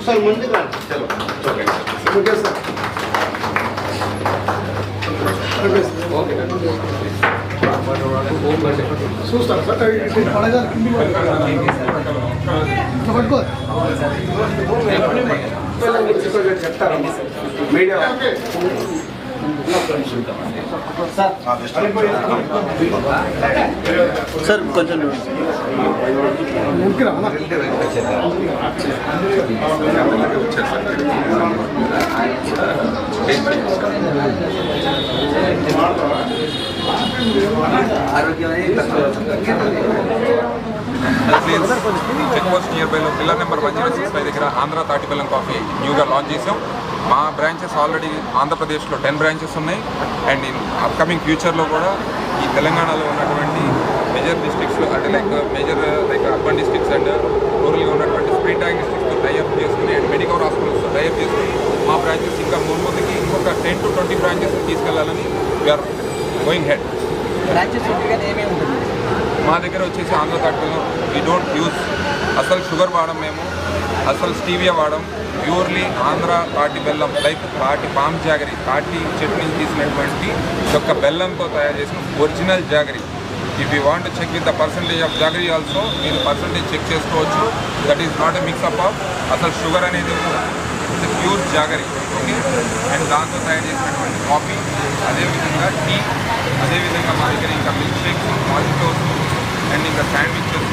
Sir ముందుకు okay sir చూస్తాను sir పడగా పట్టుకో చెప్తారా మీడియా సార్ కొంచెం చెక్ పోస్ట్ నియర్ బైలో పిల్లర్ నెంబర్ 1065 దగ్గర ఆంధ్ర తాటి బెల్లం కాఫీ న్యూగా లాంచ్ చేసాం. మా బ్రాంచెస్ ఆల్రెడీ ఆంధ్రప్రదేశ్లో 10 బ్రాంచెస్ ఉన్నాయి. అండ్ ఇన్ అప్కమింగ్ ఫ్యూచర్లో కూడా ఈ తెలంగాణలో ఉన్నటువంటి మేజర్ డిస్ట్రిక్ట్స్లో అంటే లైక్ అర్బన్ డిస్ట్రిక్ట్స్ అండ్ రూరల్గా ఉన్నటువంటి స్ప్రింట్ డయాగ్నోస్టిక్స్తో టైఅప్ చేసుకుని అండ్ మెడికల్ హాస్పిటల్స్తో టైఅప్ చేసుకుని మా బ్రాంచెస్ ఇంకా ముందుకి ఇంకొక 10 to 20 బ్రాంచెస్ తీసుకెళ్లాలని వీఆర్ గోయింగ్ హెడ్. మా దగ్గర వచ్చేసి ఆంధ్ర తాటి బెల్లం వీ డోంట్ యూజ్ అసలు షుగర్ వాడడం, మేము అసలు స్టీవియా వాడడం, ప్యూర్లీ ఆంధ్ర తాటి బెల్లం లైక్ తాటి పామ్ జాగరీ, తాటి చెట్టు నుంచి తీసినటువంటి యొక్క బెల్లంతో తయారు చేసిన original jaggery. If you want check with the percentage of jaggery also మీరు పర్సంటేజ్ చెక్ చేసుకోవచ్చు. That is not a mixup of అసలు షుగర్ అనేది ప్యూర్ జాగరీ. ఓకే, అండ్ దాంతో తయారు చేసినటువంటి కాఫీ, అదేవిధంగా టీ, అదేవిధంగా మా దగ్గర ఇంకా మిల్క్ షేక్స్, మాజిటోస్ అండ్ ఇంకా శాండ్విచెస్,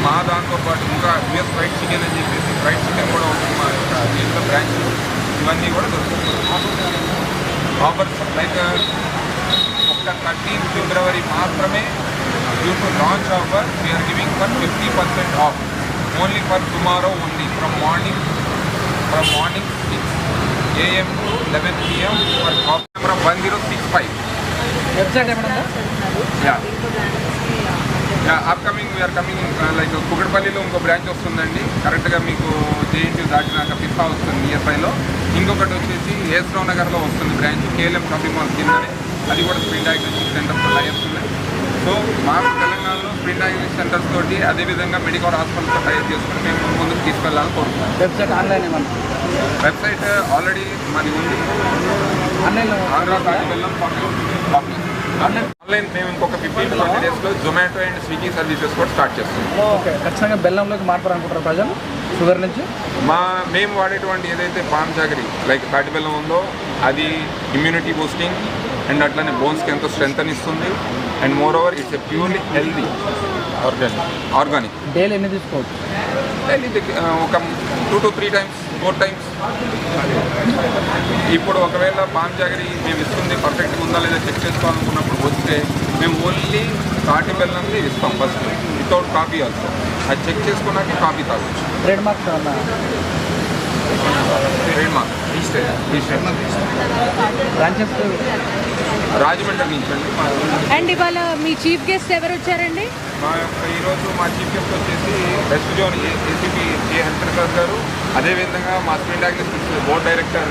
మా దాంతోపాటు ఇంకా యూఎస్ ఫ్రైడ్ చికెన్ అని చెప్పేసి ఫ్రైడ్ చికెన్ కూడా ఉంటుంది మా యొక్క దీంట్లో బ్రాంచ్. ఇవన్నీ కూడా దొరుకుతుంది. ఆఫర్స్ లైక్ ఒక్క 13 ఫిబ్రవరి మాత్రమే due to launch offer we are giving for 50% off only for tomorrow only from morning 6 AM to 11 PM for coffee from 1065. Website ఏమన్నా? అప్కమింగ్ వీఆర్ కమింగ్ లైక్ కుకట్పల్లిలో ఇంకో బ్రాంచ్ వస్తుందండి. కరెక్ట్గా మీకు జేఎన్టీ దాటినాక పిస్తా వస్తుంది నియర్ బైలో. ఇంకొకటి వచ్చేసి ఏస్రావు నగర్లో వస్తుంది బ్రాంచ్, కేఎల్ఎం షాపింగ్ మాల్ కిందనే. అది కూడా స్ప్రింట్ డయాగ్నోస్టిక్ సెంటర్తో టైప్స్ ఉన్నాయి. సో మాకు తెలంగాణలో స్ప్రింట్ డయాగ్నోస్టిక్ సెంటర్స్ తోటి అదేవిధంగా మెడికల్ హాస్పిటల్తో టైప్ చేసుకుని మేము ముందుకు తీసుకెళ్ళాలని కోరుకుంటున్నాం. వెబ్సైట్ ఆన్లైన్ ఏమన్నా? వెబ్సైట్ ఆల్రెడీ మాది ఉంది, ఆంధ్ర తాటి బెల్లం కాఫీ. ఆన్లైన్ మేము ఇంకొక 15 to 20 డేస్లో జొమాటో అండ్ స్విగ్గీ సర్వీసెస్ కూడా స్టార్ట్ చేస్తాం. ఓకే, ఖచ్చితంగా బెల్లంలోకి మార్పు అనుకుంటారు ప్రజలు షుగర్ నుంచి. మేము వాడేటువంటి ఏదైతే పామ్ జాగరీ లైక్ తాటి బెల్లం ఉందో అది ఇమ్యూనిటీ బూస్టింగ్ అండ్ అట్లనే బోన్స్కి ఎంతో స్ట్రెంత్ అని ఇస్తుంది. And more over it's a purely healthy organic. Daily ఎన్ని తీసుకోవచ్చు? డైలీ ఒక 2 to 3 times 4 times. ఇప్పుడు ఒకవేళ పామ్ జాగరీ మేము ఇస్తుంది పర్ఫెక్ట్గా ఉందా లేదా చెక్ చేసుకోవాలనుకున్నప్పుడు వస్తే మేము ఓన్లీ తాటి బెల్లంది ఇస్తాం ఫస్ట్, వితౌట్ కాఫీ ఆల్సో. అది చెక్ చేసుకున్నాక కాఫీ తాగొచ్చు. ట్రేడ్ మార్క్స్ ఏమన్నా? ట్రేడ్ మార్క్ బ్రాంచెస్ రాజమండ్రి నుంచి అండి. అండ్ ఇవాళ మీ చీఫ్ గెస్ట్ ఎవరు వచ్చారండి? ఈరోజు మా చీఫ్ గెస్ట్ వచ్చేసి west zone ACP K Hariprasad garu, అదేవిధంగా మా Sprint Diagnostics board director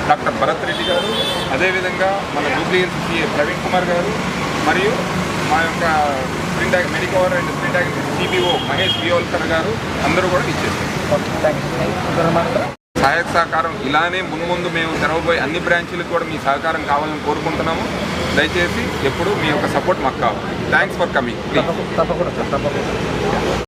doctor Bharat Reddy garu, అదేవిధంగా మన జూబ్లీ హిల్స్ సిఏ ప్రవీణ్ కుమార్ గారు, మరియు మా యొక్క Medicover and Sprint Diagnostics CBO Mahesh Biyolkar garu అందరూ కూడా ఇచ్చేస్తారు. సహాయక సహకారం ఇలానే ముందు మేము తెరవబోయే అన్ని బ్రాంచీలకు కూడా మీ సహకారం కావాలని కోరుకుంటున్నాము. దయచేసి ఎప్పుడు మీ యొక్క సపోర్ట్ మాకు కావాలి. Thanks for coming. తప్పకుండా.